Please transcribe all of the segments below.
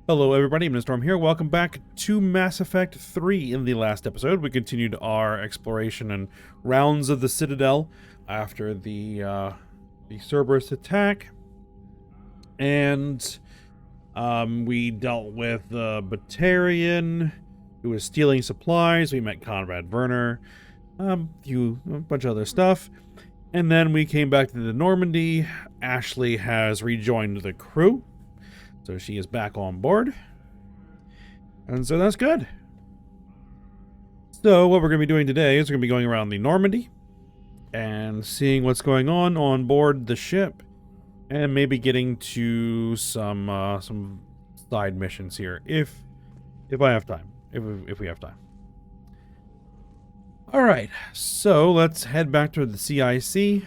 Hello everybody, I'm Storm here. Welcome back to Mass Effect 3. In the last episode, we continued our exploration and rounds of the Citadel after the Cerberus attack. And we dealt with the Batarian who was stealing supplies. We met Conrad Werner, a bunch of other stuff. And then we came back to the Normandy. Ashley has rejoined the crew. So she is back on board. And so that's good. So what we're going to be doing today is we're going to be going around the Normandy and seeing what's going on board the ship, and maybe getting to some side missions here if I have time. If we have time. All right. So let's head back to the CIC.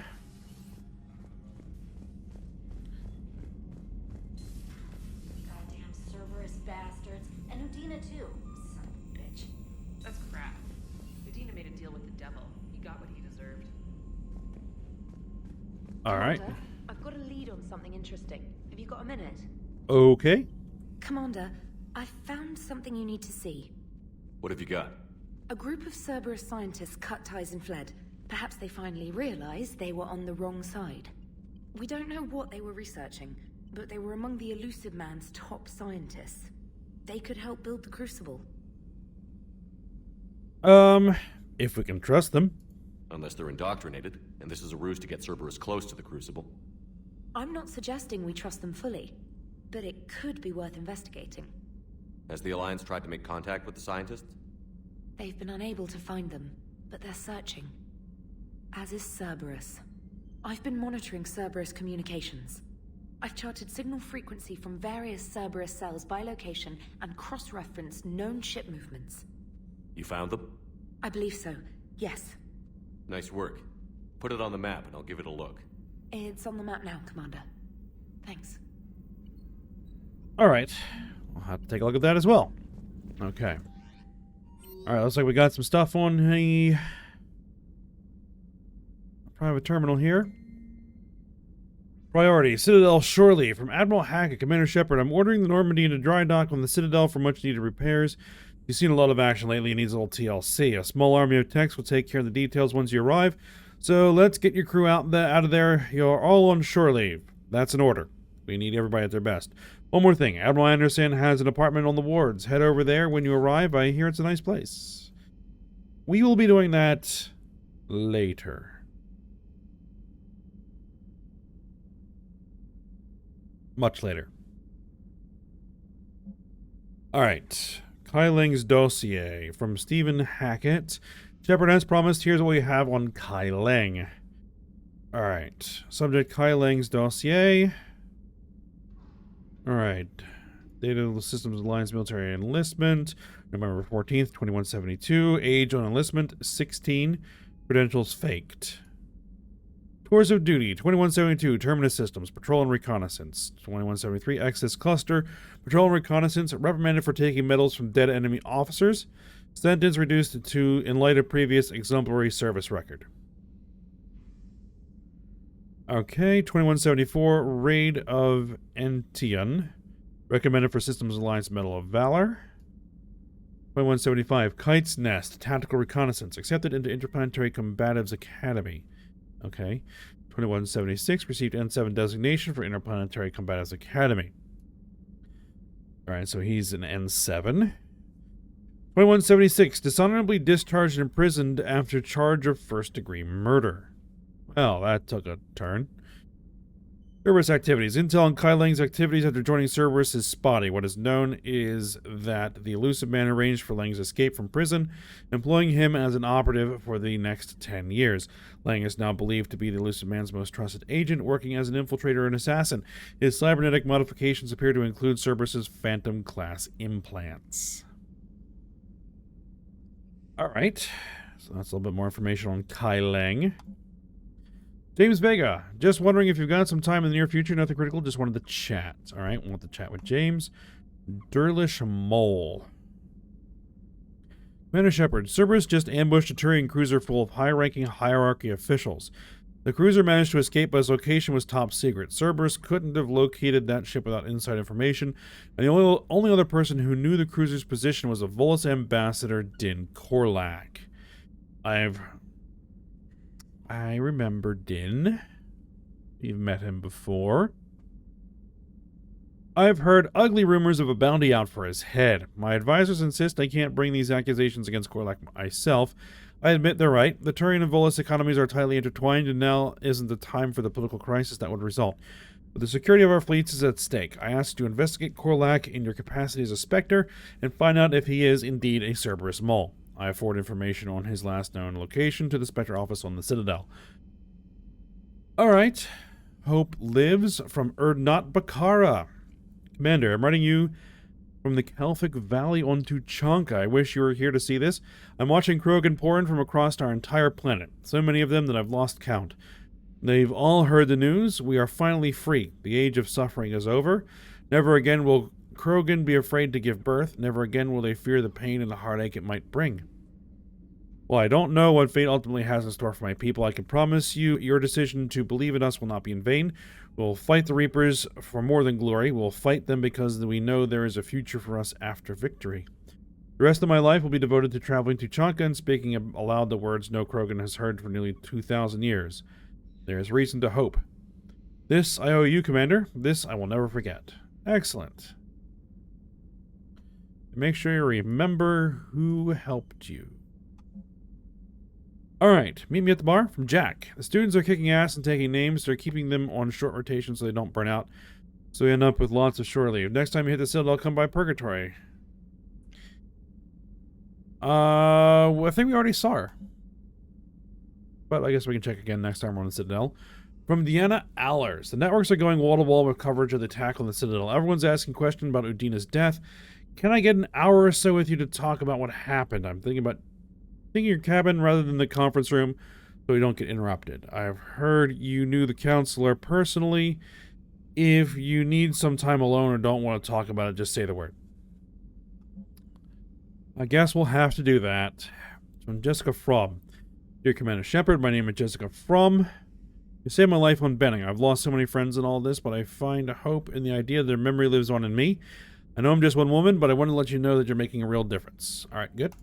All right. I've got a lead on something interesting. Have you got a minute? Okay. Commander, I've found something you need to see. What have you got? A group of Cerberus scientists cut ties and fled. Perhaps they finally realized they were on the wrong side. We don't know what they were researching, but they were among the Elusive Man's top scientists. They could help build the Crucible. If we can trust them. Unless they're indoctrinated, and this is a ruse to get Cerberus close to the Crucible. I'm not suggesting we trust them fully, but it could be worth investigating. Has the Alliance tried to make contact with the scientists? They've been unable to find them, but they're searching. As is Cerberus. I've been monitoring Cerberus communications. I've charted signal frequency from various Cerberus cells by location and cross-referenced known ship movements. You found them? I believe so, yes. Nice work. Put it on the map and I'll give it a look. It's on the map now, Commander. Thanks. All right. We'll have to take a look at that as well. Okay. All right, looks like we got some stuff on the private terminal here. Priority, Citadel Shorely. From Admiral Hackett, Commander Shepard. I'm ordering the Normandy into dry dock on the Citadel for much needed repairs. You've seen a lot of action lately. It needs a little TLC. A small army of techs will take care of the details once you arrive. So let's get your crew out of there. You're all on shore leave. That's an order. We need everybody at their best. One more thing. Admiral Anderson has an apartment on the wards. Head over there when you arrive. I hear it's a nice place. We will be doing that later. Much later. All right. Kai Ling's dossier from Stephen Hackett. Shepard has promised. Here's what we have on Kai Ling. Alright. Subject Kai Ling's dossier. Alright. Data Systems Alliance Military Enlistment. November 14th, 2172. Age on enlistment, 16. Credentials faked. Tours of duty, 2172, Terminus Systems, Patrol and Reconnaissance. 2173, Access Cluster, Patrol and Reconnaissance, reprimanded for taking medals from dead enemy officers. Sentence reduced to in light of previous exemplary service record. Okay, 2174, Raid of Entian, recommended for Systems Alliance Medal of Valor. 2175, Kite's Nest, Tactical Reconnaissance, accepted into Interplanetary Combatives Academy. Okay. 2176 received N7 designation for Interplanetary Combatives Academy. Alright, so he's an N7. 2176 dishonorably discharged and imprisoned after charge of first-degree murder. Well, that took a turn. Cerberus activities. Intel on Kai Ling's activities after joining Cerberus is spotty. What is known is that the Elusive Man arranged for Ling's escape from prison, employing him as an operative for the next 10 years. Ling is now believed to be the Elusive Man's most trusted agent, working as an infiltrator and assassin. His cybernetic modifications appear to include Cerberus's Phantom-class implants. Alright, so that's a little bit more information on Kai Ling. James Vega, just wondering if you've got some time in the near future, nothing critical, just wanted to chat. Alright, we want to chat with James. Durlish Mole. Commander Shepard, Cerberus just ambushed a Turian cruiser full of high-ranking hierarchy officials. The cruiser managed to escape, but its location was top secret. Cerberus couldn't have located that ship without inside information, and the only other person who knew the cruiser's position was a Volus ambassador, Din Korlak. I remember Din. You've met him before. I've heard ugly rumors of a bounty out for his head. My advisors insist I can't bring these accusations against Korlak myself. I admit they're right. The Turian and Volus economies are tightly intertwined, and now isn't the time for the political crisis that would result. But the security of our fleets is at stake. I ask you to investigate Korlak in your capacity as a Spectre and find out if he is indeed a Cerberus mole. I forward information on his last known location to the Spectre office on the Citadel. Alright. Hope lives from Erdnot Bakara. Commander, I'm writing you from the Kelphic Valley on Tuchanka. I wish you were here to see this. I'm watching Krogan pour in from across our entire planet. So many of them that I've lost count. They've all heard the news. We are finally free. The age of suffering is over. Never again will Krogan be afraid to give birth. Never again will they fear the pain and the heartache it might bring. Well, I don't know what fate ultimately has in store for my people. I can promise you your decision to believe in us will not be in vain. We'll fight the Reapers for more than glory. We'll fight them because we know there is a future for us after victory. The rest of my life will be devoted to traveling to Chanka and speaking aloud the words no Krogan has heard for nearly 2,000 years. There is reason to hope. This I owe you, Commander. This I will never forget. Excellent. Make sure you remember who helped you. Alright, meet me at the bar from Jack. The students are kicking ass and taking names. They're keeping them on short rotation so they don't burn out. So we end up with lots of shore leave. Next time you hit the Citadel, come by Purgatory. Well, I think we already saw her. But I guess we can check again next time we're on the Citadel. From Deanna Allers. The networks are going wall-to-wall with coverage of the attack on the Citadel. Everyone's asking questions about Udina's death. Can I get an hour or so with you to talk about what happened? I'm thinking your cabin rather than the conference room so we don't get interrupted. I've heard you knew the counselor personally. If you need some time alone or don't want to talk about it, just say the word. I guess we'll have to do that. From Jessica Fromm. Dear Commander Shepard, my name is Jessica Fromm. You saved my life on Benning. I've lost so many friends in all this, but I find hope in the idea that their memory lives on in me. I know I'm just one woman, but I want to let you know that you're making a real difference. Alright, good.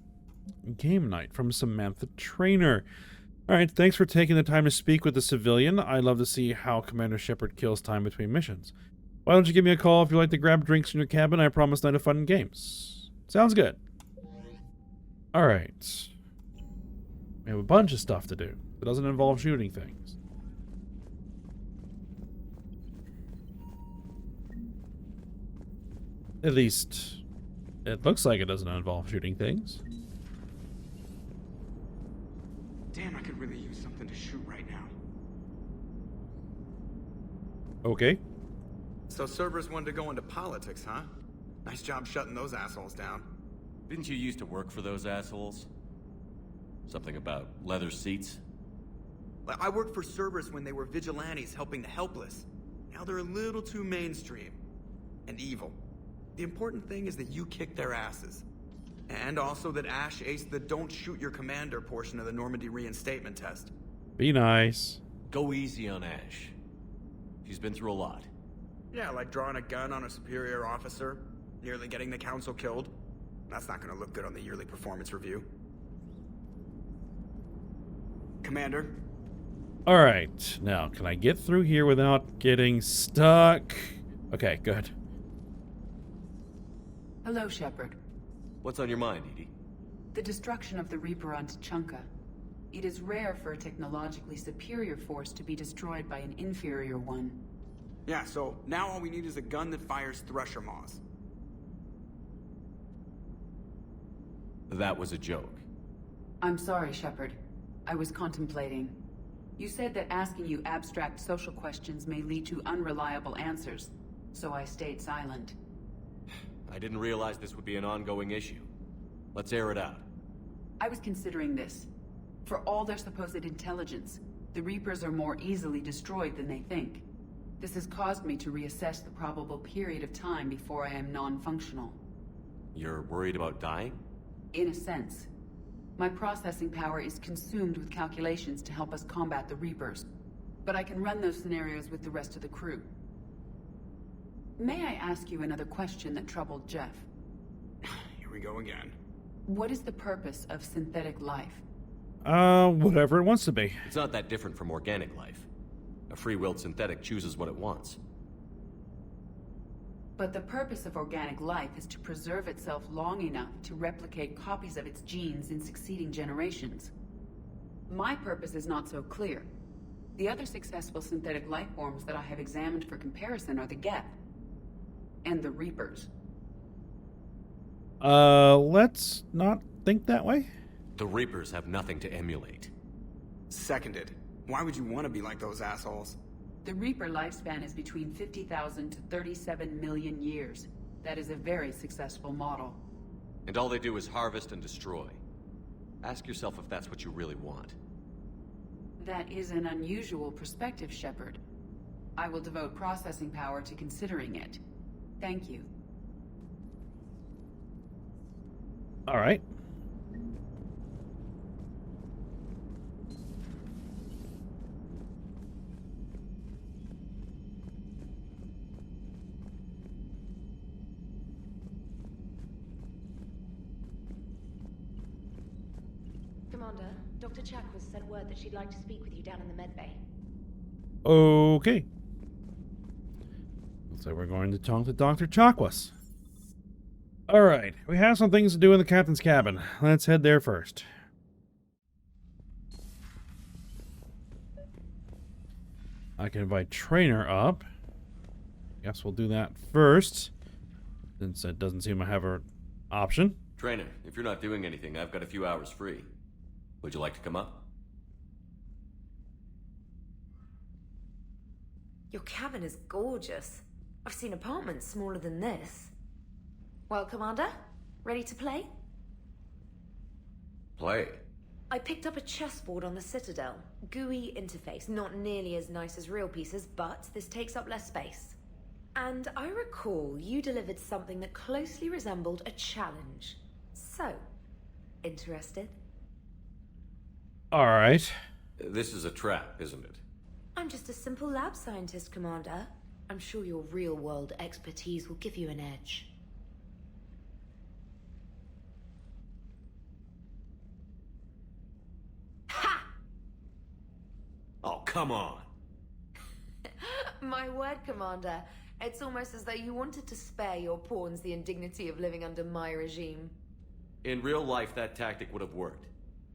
Game night from Samantha Trainer. Alright, thanks for taking the time to speak with the civilian. I'd love to see how Commander Shepard kills time between missions. Why don't you give me a call if you'd like to grab drinks in your cabin? I promise night of fun and games. Sounds good. Alright. We have a bunch of stuff to do. It doesn't involve shooting things. At least, it looks like it doesn't involve shooting things. Damn, I could really use something to shoot right now. Okay. So Cerberus wanted to go into politics, huh? Nice job shutting those assholes down. Didn't you used to work for those assholes? Something about leather seats? I worked for Cerberus when they were vigilantes helping the helpless. Now they're a little too mainstream. And evil. The important thing is that you kick their asses. And also that Ash aced the don't shoot your commander portion of the Normandy reinstatement test. Be nice. Go easy on Ash. She's been through a lot. Yeah, like drawing a gun on a superior officer, nearly getting the council killed. That's not gonna look good on the yearly performance review. Commander? Alright, now, can I get through here without getting stuck? Okay, good. Hello, Shepard. What's on your mind, Edie? The destruction of the Reaper on Tuchanka. It is rare for a technologically superior force to be destroyed by an inferior one. Yeah, so now all we need is a gun that fires Thresher Maws. That was a joke. I'm sorry, Shepard. I was contemplating. You said that asking you abstract social questions may lead to unreliable answers, so I stayed silent. I didn't realize this would be an ongoing issue. Let's air it out. I was considering this. For all their supposed intelligence, the Reapers are more easily destroyed than they think. This has caused me to reassess the probable period of time before I am non-functional. You're worried about dying? In a sense. My processing power is consumed with calculations to help us combat the Reapers. but I can run those scenarios with the rest of the crew. May I ask you another question that troubled Jeff? Here we go again. What is the purpose of synthetic life? Whatever it wants to be. It's not that different from organic life. A free-willed synthetic chooses what it wants. But the purpose of organic life is to preserve itself long enough to replicate copies of its genes in succeeding generations. My purpose is not so clear. The other successful synthetic life forms that I have examined for comparison are the Geth and the Reapers. Let's not think that way. The Reapers have nothing to emulate. Seconded. Why would you want to be like those assholes? The Reaper lifespan is between 50,000 to 37 million years. That is a very successful model. And all they do is harvest and destroy. Ask yourself if that's what you really want. That is an unusual perspective, Shepard. I will devote processing power to considering it. Thank you. All right. Commander, Dr. Chakwas sent word that she'd like to speak with you down in the med bay. Okay. So we're going to talk to Dr. Chakwas. Alright, we have some things to do in the captain's cabin. Let's head there first. I can invite Trainer up. Guess we'll do that first, since it doesn't seem to have an option. Trainer, if you're not doing anything, I've got a few hours free. Would you like to come up? Your cabin is gorgeous. I've seen apartments smaller than this. Well, Commander, ready to play? Play. I picked up a chessboard on the Citadel. GUI interface, not nearly as nice as real pieces, but this takes up less space. And I recall you delivered something that closely resembled a challenge. So, interested? Alright. This is a trap, isn't it? I'm just a simple lab scientist, Commander. I'm sure your real-world expertise will give you an edge. Ha! Oh, come on. My word, Commander. It's almost as though you wanted to spare your pawns the indignity of living under my regime. In real life, that tactic would have worked.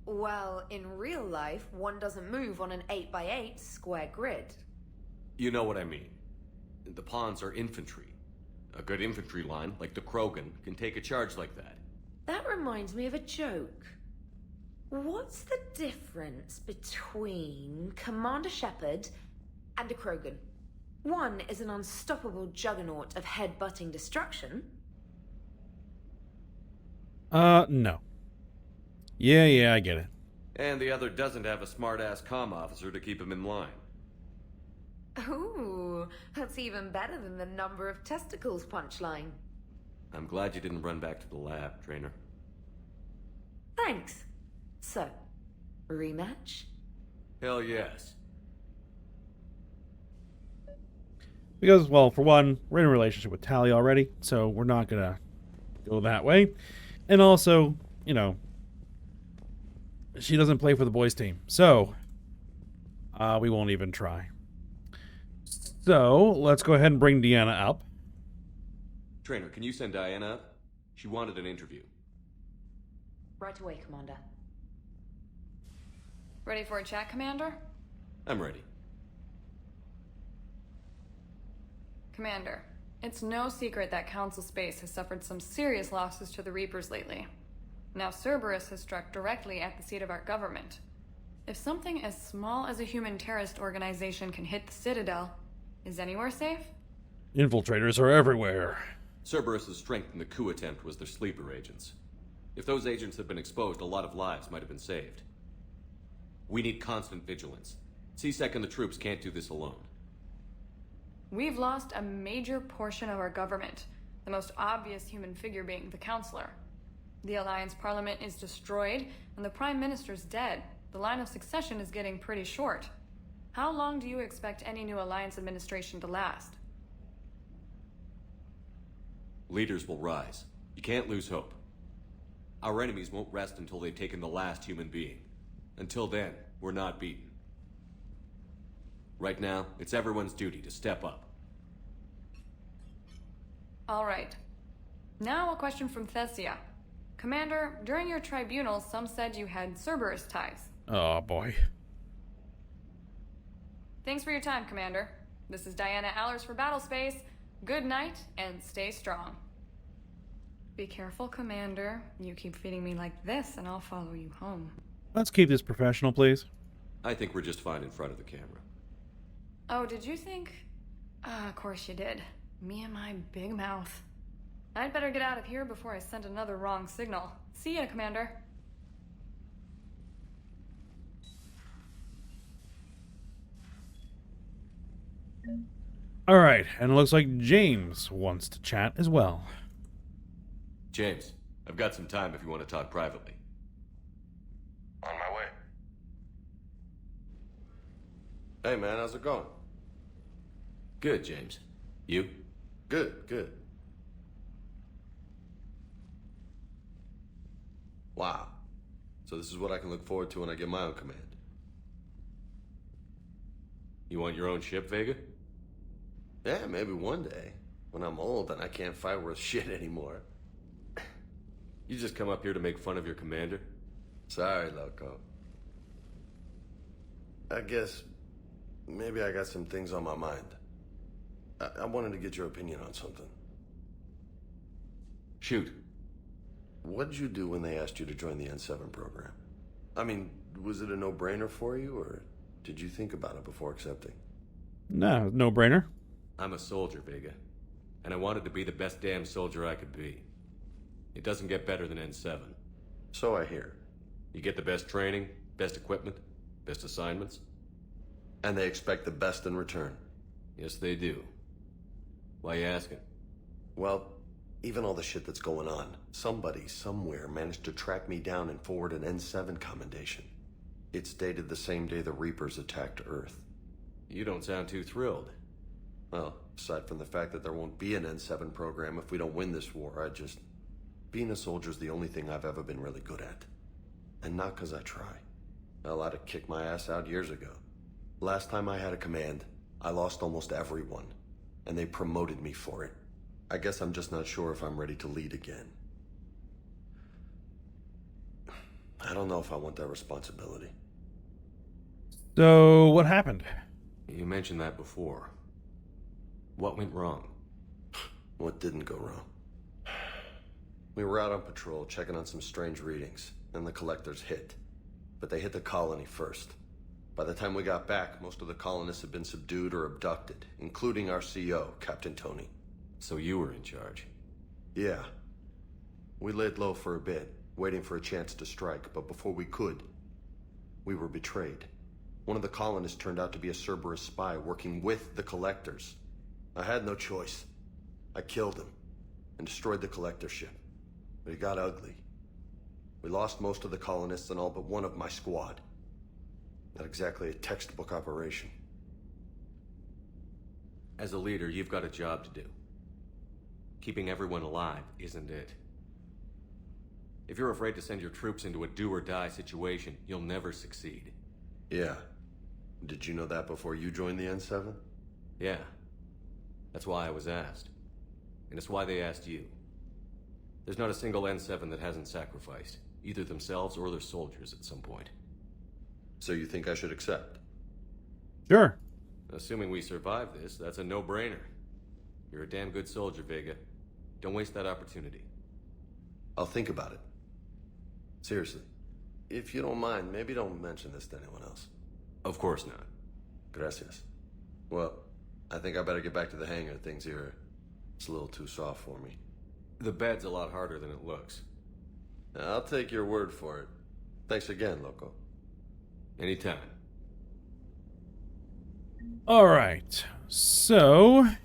Well, in real life, one doesn't move on an 8x8 square grid. You know what I mean. The pawns are infantry. A good infantry line, like the Krogan, can take a charge like that. That reminds me of a joke. What's the difference between Commander Shepard and a Krogan? One is an unstoppable juggernaut of head-butting destruction. No. Yeah, I get it. And the other doesn't have a smart-ass comm officer to keep him in line. Ooh, that's even better than the number of testicles punchline. I'm glad you didn't run back to the lab, Trainer. Thanks. So, rematch? Hell yes. Because, well, for one, we're in a relationship with Tally already, so we're not gonna go that way. And also, you know, she doesn't play for the boys' team, so we won't even try. So, let's go ahead and bring Deanna up. Trainer, can you send Diana up? She wanted an interview. Right away, Commander. Ready for a chat, Commander? I'm ready. Commander, it's no secret that Council Space has suffered some serious losses to the Reapers lately. Now Cerberus has struck directly at the seat of our government. If something as small as a human terrorist organization can hit the Citadel, is anywhere safe? Infiltrators are everywhere. Cerberus's strength in the coup attempt was their sleeper agents. If those agents had been exposed, a lot of lives might have been saved. We need constant vigilance. C-Sec and the troops can't do this alone. We've lost a major portion of our government, the most obvious human figure being the Counselor. The Alliance Parliament is destroyed, and the Prime Minister's dead. The line of succession is getting pretty short. How long do you expect any new Alliance administration to last? Leaders will rise. You can't lose hope. Our enemies won't rest until they've taken the last human being. Until then, we're not beaten. Right now, it's everyone's duty to step up. All right. Now a question from Thessia. Commander, during your tribunal, some said you had Cerberus ties. Oh, boy. Thanks for your time, Commander. This is Diana Allers for Battlespace. Good night, and stay strong. Be careful, Commander. You keep feeding me like this, and I'll follow you home. Let's keep this professional, please. I think we're just fine in front of the camera. Oh, did you think? Of course you did. Me and my big mouth. I'd better get out of here before I send another wrong signal. See ya, Commander. Alright, and it looks like James wants to chat as well. James, I've got some time if you want to talk privately. On my way. Hey man, how's it going? Good, James. You? Good, good. Wow. So this is what I can look forward to when I get my own command. You want your own ship, Vega? Yeah, maybe one day. When I'm old and I can't fight worth shit anymore. You just come up here to make fun of your commander? Sorry, loco. I guess maybe I got some things on my mind. I wanted to get your opinion on something. Shoot. What did you do when they asked you to join the N7 program? I mean, was it a no-brainer for you, or did you think about it before accepting? No, no-brainer. I'm a soldier, Vega. And I wanted to be the best damn soldier I could be. It doesn't get better than N7. So I hear. You get the best training, best equipment, best assignments. And they expect the best in return. Yes, they do. Why you asking? Well, even all the shit that's going on, somebody, somewhere, managed to track me down and forward an N7 commendation. It's dated the same day the Reapers attacked Earth. You don't sound too thrilled. Well, aside from the fact that there won't be an N7 program if we don't win this war, being a soldier's the only thing I've ever been really good at. And not because I try. Hell, I'd have kicked my ass out years ago. Last time I had a command, I lost almost everyone. And they promoted me for it. I guess I'm just not sure if I'm ready to lead again. I don't know if I want that responsibility. So, what happened? You mentioned that before. What went wrong? What didn't go wrong? We were out on patrol, checking on some strange readings, and the collectors hit. But they hit the colony first. By the time we got back, most of the colonists had been subdued or abducted, including our CO, Captain Tony. So you were in charge? Yeah. We laid low for a bit, waiting for a chance to strike, but before we could, we were betrayed. One of the colonists turned out to be a Cerberus spy working with the collectors. I had no choice. I killed him and destroyed the collector ship. But it got ugly. We lost most of the colonists and all but one of my squad. Not exactly a textbook operation. As a leader, you've got a job to do. Keeping everyone alive isn't it. If you're afraid to send your troops into a do-or-die situation, you'll never succeed. Yeah. Did you know that before you joined the N7? Yeah. That's why I was asked. And it's why they asked you. There's not a single N7 that hasn't sacrificed, either themselves or their soldiers at some point. So you think I should accept? Sure. Assuming we survive this, that's a no-brainer. You're a damn good soldier, Vega. Don't waste that opportunity. I'll think about it. Seriously. If you don't mind, maybe don't mention this to anyone else. Of course not. Gracias. Well, I think I better get back to the hangar. Things here, it's a little too soft for me. The bed's a lot harder than it looks. I'll take your word for it. Thanks again, Loco. Anytime. Alright. So, I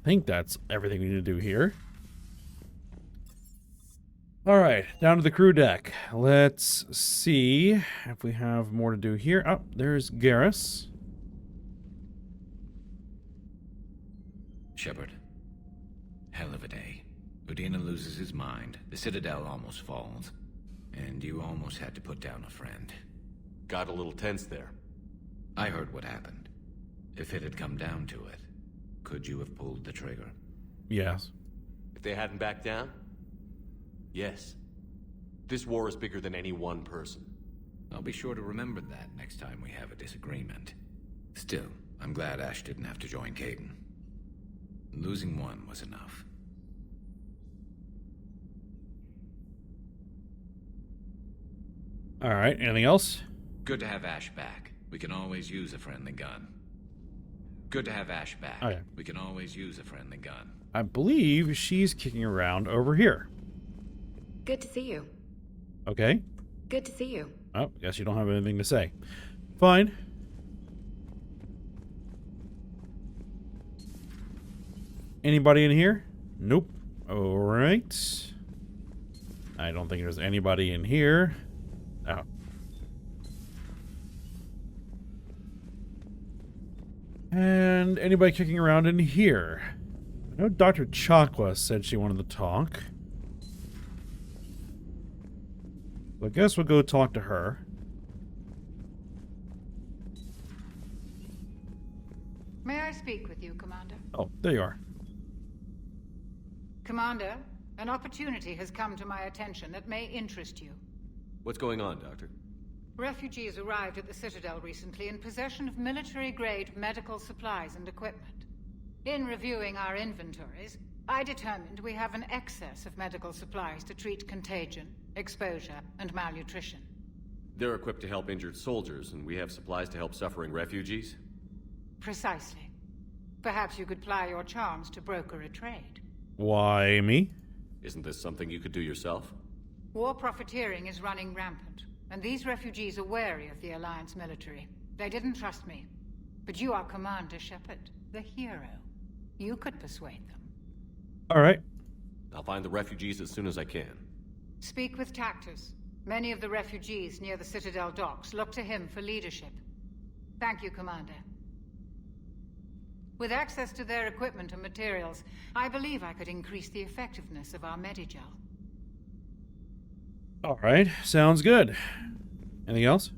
think that's everything we need to do here. Alright, down to the crew deck. Let's see if we have more to do here. Oh, there's Garrus. Shepard. Hell of a day. Udina loses his mind, the Citadel almost falls, and you almost had to put down a friend. Got a little tense there. I heard what happened. If it had come down to it, could you have pulled the trigger? Yes. If they hadn't backed down? Yes. This war is bigger than any one person. I'll be sure to remember that next time we have a disagreement. Still, I'm glad Ash didn't have to join Caden. Losing one was enough. Alright, anything else? Good to have Ash back. We can always use a friendly gun. Good to have Ash back. Oh, yeah. We can always use a friendly gun. I believe she's kicking around over here. Good to see you. Okay. Good to see you. Oh, guess you don't have anything to say. Fine. Anybody in here? Nope. Alright. I don't think there's anybody in here. Oh. And anybody kicking around in here? I know Dr. Chakwa said she wanted to talk. So I guess we'll go talk to her. May I speak with you, Commander? Oh, there you are. Commander, an opportunity has come to my attention that may interest you. What's going on, Doctor? Refugees arrived at the Citadel recently in possession of military-grade medical supplies and equipment. In reviewing our inventories, I determined we have an excess of medical supplies to treat contagion, exposure, and malnutrition. They're equipped to help injured soldiers, and we have supplies to help suffering refugees? Precisely. Perhaps you could ply your charms to broker a trade. Why me? Isn't this something you could do yourself? War profiteering is running rampant, and these refugees are wary of the Alliance military. They didn't trust me. But you are Commander Shepard, the hero. You could persuade them. Alright. I'll find the refugees as soon as I can. Speak with Tactus. Many of the refugees near the Citadel docks look to him for leadership. Thank you, Commander. With access to their equipment and materials, I believe I could increase the effectiveness of our Medigel. Alright, sounds good. Anything else?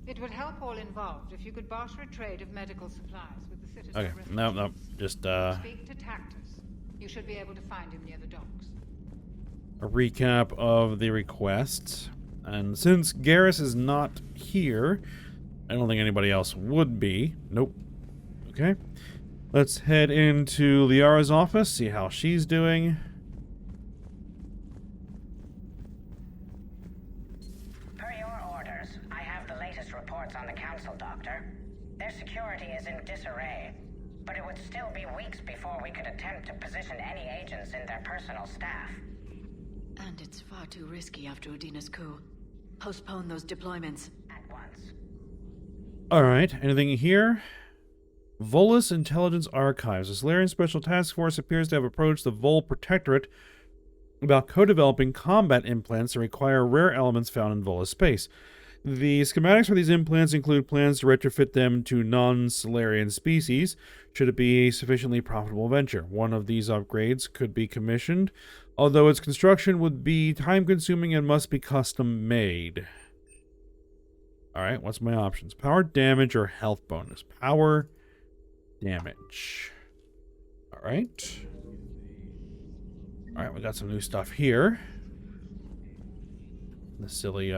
It would help all involved if you could barter a trade of medical supplies with the Citadel Okay, refugees. no, just, Speak to Tactus. You should be able to find him near the docks. a recap of the requests. And since Garrus is not here, I don't think anybody else would be. Nope. Okay. Let's head into Liara's office, see how she's doing. Per your orders, I have the latest reports on the Council, Doctor. Their security is in disarray, but it would still be weeks before we could attempt to position any agents in their personal staff. And it's far too risky after Udina's coup. Postpone those deployments. At once. Alright, anything here? Volus Intelligence Archives. The Solarian Special Task Force appears to have approached the Vol Protectorate about co-developing combat implants that require rare elements found in Volus space. The schematics for these implants include plans to retrofit them to non-Solarian species, should it be a sufficiently profitable venture. One of these upgrades could be commissioned, although its construction would be time-consuming and must be custom-made. Alright, what's my options? Power damage or health bonus? Power damage. Alright. Alright, we got some new stuff here. The silly,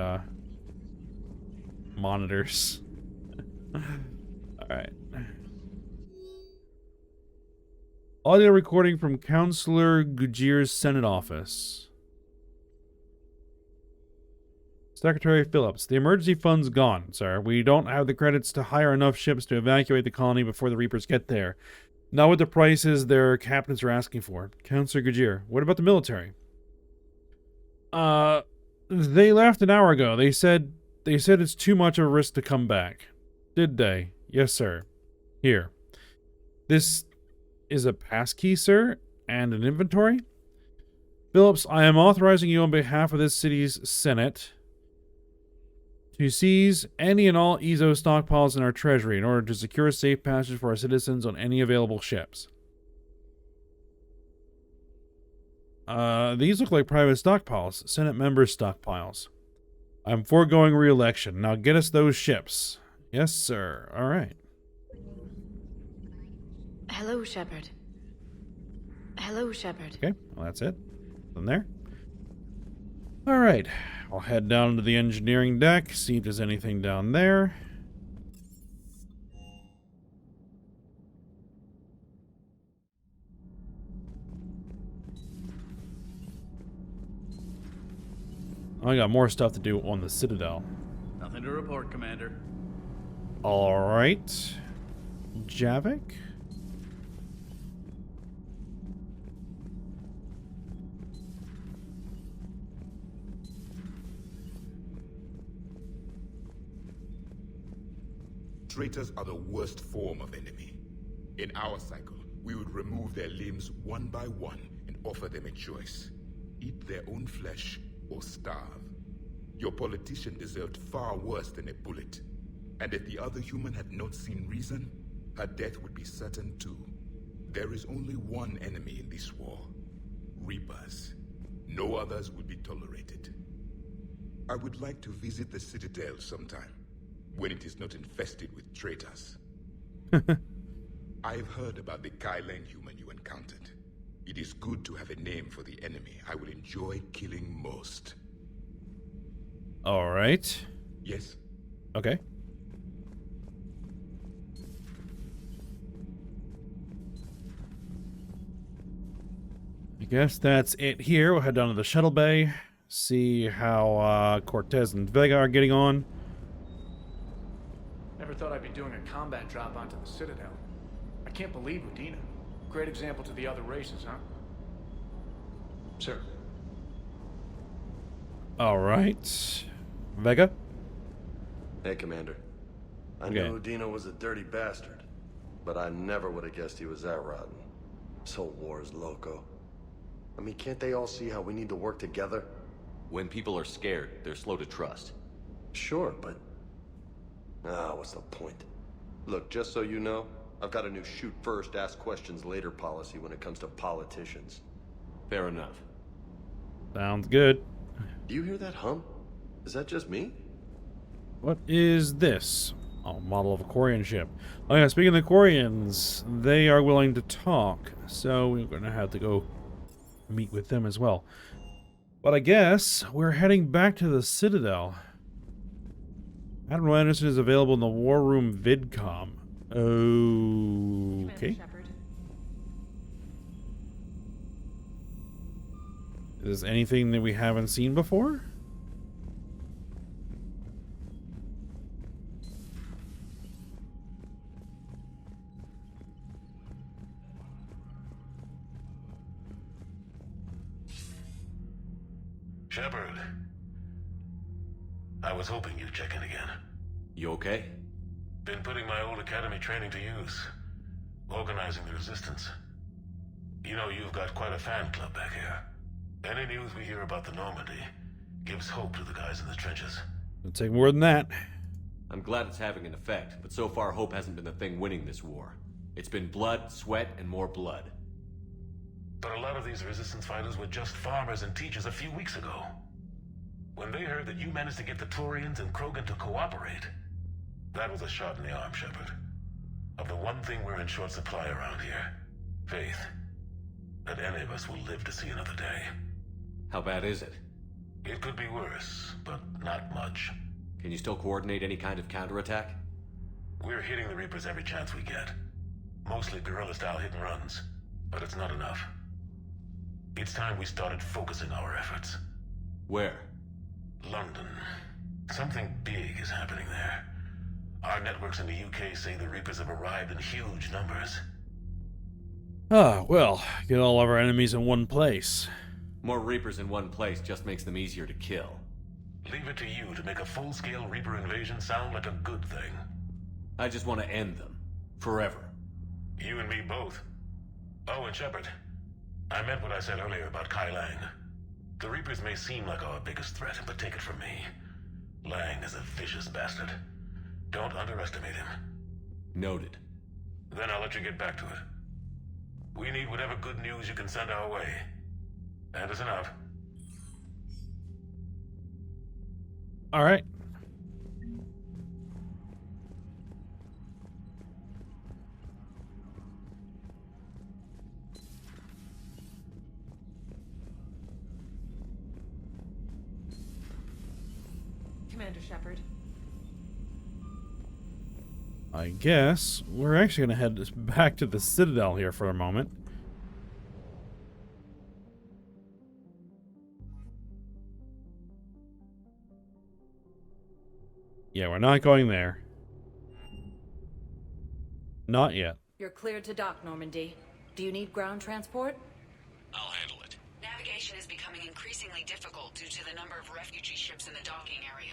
monitors. Alright. Audio recording from Counselor Gujir's Senate office. Secretary Phillips, the emergency fund's gone, sir. We don't have the credits to hire enough ships to evacuate the colony before the Reapers get there. Not with the prices their captains are asking for. Counselor Gujir, what about the military? They left an hour ago. They said it's too much of a risk to come back. Did they? Yes, sir. Here. This is a passkey, sir, and an inventory. Phillips, I am authorizing you on behalf of this city's Senate to seize any and all Ezo stockpiles in our treasury in order to secure safe passage for our citizens on any available ships. These look like private stockpiles. Senate members' stockpiles. I'm foregoing re-election. Now get us those ships. Yes, sir. All right. Hello, Shepard. Hello, Shepard. Okay, well, that's it. From there. All right. I'll head down to the engineering deck, see if there's anything down there. I got more stuff to do on the Citadel. Nothing to report, Commander. All right. Javik? Traitors are the worst form of enemy. In our cycle, we would remove their limbs one by one and offer them a choice. Eat their own flesh or starve. Your politician deserved far worse than a bullet. And if the other human had not seen reason, her death would be certain too. There is only one enemy in this war. Reapers. No others will be tolerated. I would like to visit the Citadel sometime, when it is not infested with traitors. I've heard about the Kylan human you encountered. It is good to have a name for the enemy I will enjoy killing most. All right. Yes? Okay. I guess that's it here. We'll head down to the shuttle bay, see how Cortez and Vega are getting on. Never thought I'd be doing a combat drop onto the Citadel. I can't believe Udina. Great example to the other races, huh? Sir. All right. Vega? Hey, Commander. I knew Udina was a dirty bastard, but I never would have guessed he was that rotten. This whole war is loco. I mean, can't they all see how we need to work together? When people are scared, they're slow to trust. Sure, but... what's the point? Look, just so you know, I've got a new shoot first, ask questions later policy when it comes to politicians. Fair enough. Sounds good. Do you hear that hum? Is that just me? What is this? Oh, model of a Quarian ship. Oh yeah, speaking of the Quarians, they are willing to talk, so we're going to have to go meet with them as well. But I guess we're heading back to the Citadel. Admiral Anderson is available in the War Room VidCom. Okay. Is there anything that we haven't seen before? Shepard. I was hoping you'd check in again. You okay? Been putting my old academy training to use. Organizing the resistance. You know, you've got quite a fan club back here. Any news we hear about the Normandy gives hope to the guys in the trenches. It'll take more than that. I'm glad it's having an effect, but so far hope hasn't been the thing winning this war. It's been blood, sweat, and more blood. But a lot of these resistance fighters were just farmers and teachers a few weeks ago. When they heard that you managed to get the Turians and Krogan to cooperate, that was a shot in the arm, Shepard. Of the one thing we're in short supply around here, faith. That any of us will live to see another day. How bad is it? It could be worse, but not much. Can you still coordinate any kind of counterattack? We're hitting the Reapers every chance we get. Mostly guerrilla-style hit-and-runs, but it's not enough. It's time we started focusing our efforts. Where? London. Something big is happening there. Our networks in the UK say the Reapers have arrived in huge numbers. Ah, well, get all of our enemies in one place. More Reapers in one place just makes them easier to kill. Leave it to you to make a full-scale Reaper invasion sound like a good thing. I just want to end them. Forever. You and me both. Oh, and Shepard. I meant what I said earlier about Kai Lang. The Reapers may seem like our biggest threat, but take it from me. Lang is a vicious bastard. Don't underestimate him. Noted. Then I'll let you get back to it. We need whatever good news you can send our way. Anderson out. All right. Commander Shepard. I guess we're actually going to head back to the Citadel here for a moment. Yeah, we're not going there. Not yet. You're cleared to dock, Normandy. Do you need ground transport? I'll handle it. Navigation is becoming increasingly difficult due to the number of refugee ships in the docking area.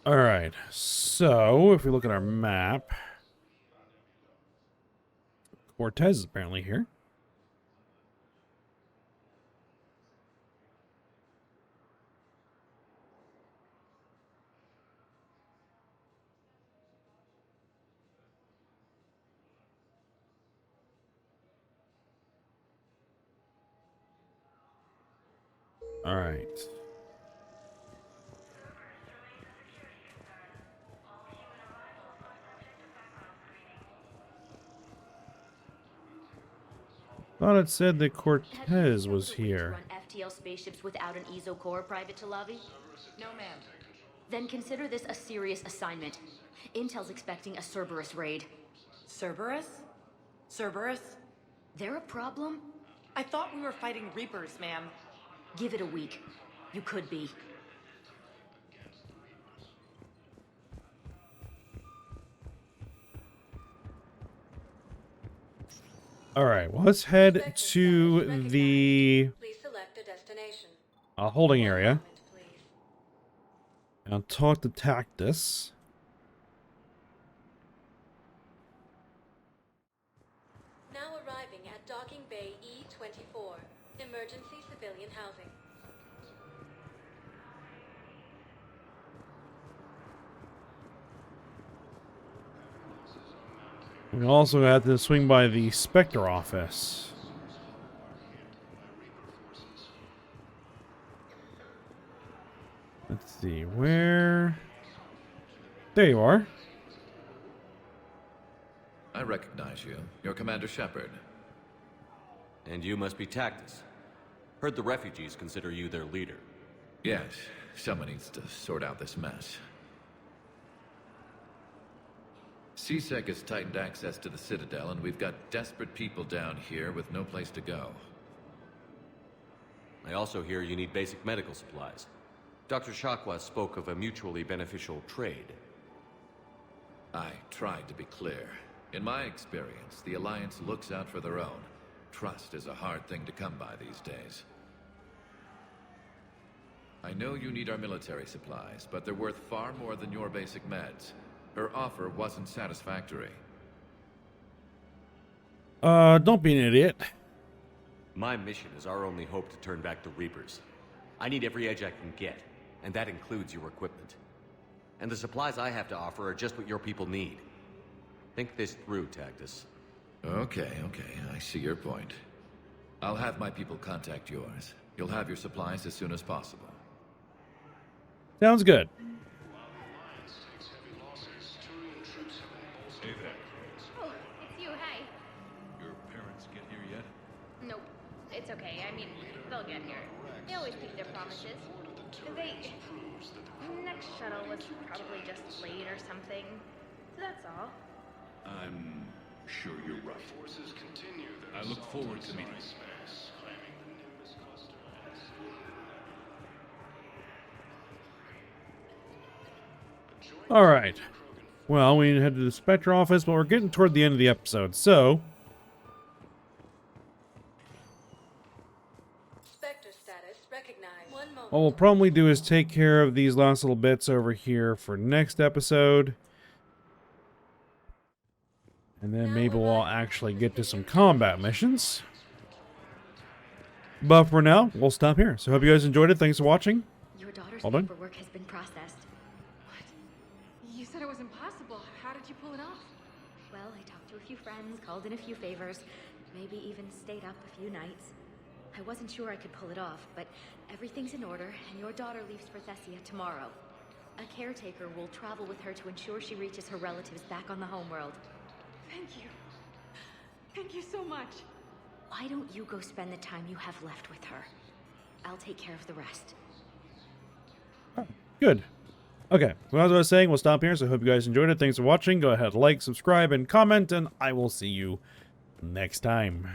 Alright, so if we look at our map, Cortez is apparently here. Alright. Thought it said that Cortez was here. Run FTL spaceships without an ESO core, Private Talavi? No, ma'am. Then consider this a serious assignment. Intel's expecting a Cerberus raid. Cerberus? Cerberus? They're a problem? I thought we were fighting Reapers, ma'am. Give it a week. You could be. Alright, well, let's head to the Please select a destination. holding area and talk to Tactus. Now arriving at Docking Bay E-24, emergency civilian housing. We also had to swing by the Spectre office. Let's see, where... There you are. I recognize you. You're Commander Shepard. And you must be Tactus. Heard the refugees consider you their leader. Yes, someone needs to sort out this mess. CSEC has tightened access to the Citadel, and we've got desperate people down here with no place to go. I also hear you need basic medical supplies. Dr. Shakwa spoke of a mutually beneficial trade. I tried to be clear. In my experience, the Alliance looks out for their own. Trust is a hard thing to come by these days. I know you need our military supplies, but they're worth far more than your basic meds. Her offer wasn't satisfactory. Don't be an idiot. My mission is our only hope to turn back the Reapers. I need every edge I can get, and that includes your equipment. And the supplies I have to offer are just what your people need. Think this through, Tactus. Okay, I see your point. I'll have my people contact yours. You'll have your supplies as soon as possible. Sounds good. Hey there. Oh, it's you, hey. Your parents get here yet? Nope, it's okay. I mean, they'll get here. They always keep their promises. Next shuttle was probably just late or something. So that's all. I'm sure you're right. I look forward to meeting you. Alright. Well, we head to the Spectre office, but we're getting toward the end of the episode, so... Spectre status recognized. One moment. What we'll probably do is take care of these last little bits over here for next episode. And then maybe we'll actually get to some combat missions. But for now, we'll stop here. So hope you guys enjoyed it. Thanks for watching. Your daughter's Hold on. paperwork has been processed. You said it was impossible. How did you pull it off? Well, I talked to a few friends, called in a few favors, maybe even stayed up a few nights. I wasn't sure I could pull it off, but everything's in order, and your daughter leaves for Thessia tomorrow. A caretaker will travel with her to ensure she reaches her relatives back on the homeworld. Thank you. Thank you so much. Why don't you go spend the time you have left with her? I'll take care of the rest. Good. Okay, well, as I was saying, we'll stop here. So I hope you guys enjoyed it. Thanks for watching. Go ahead, like, subscribe, and comment, and I will see you next time.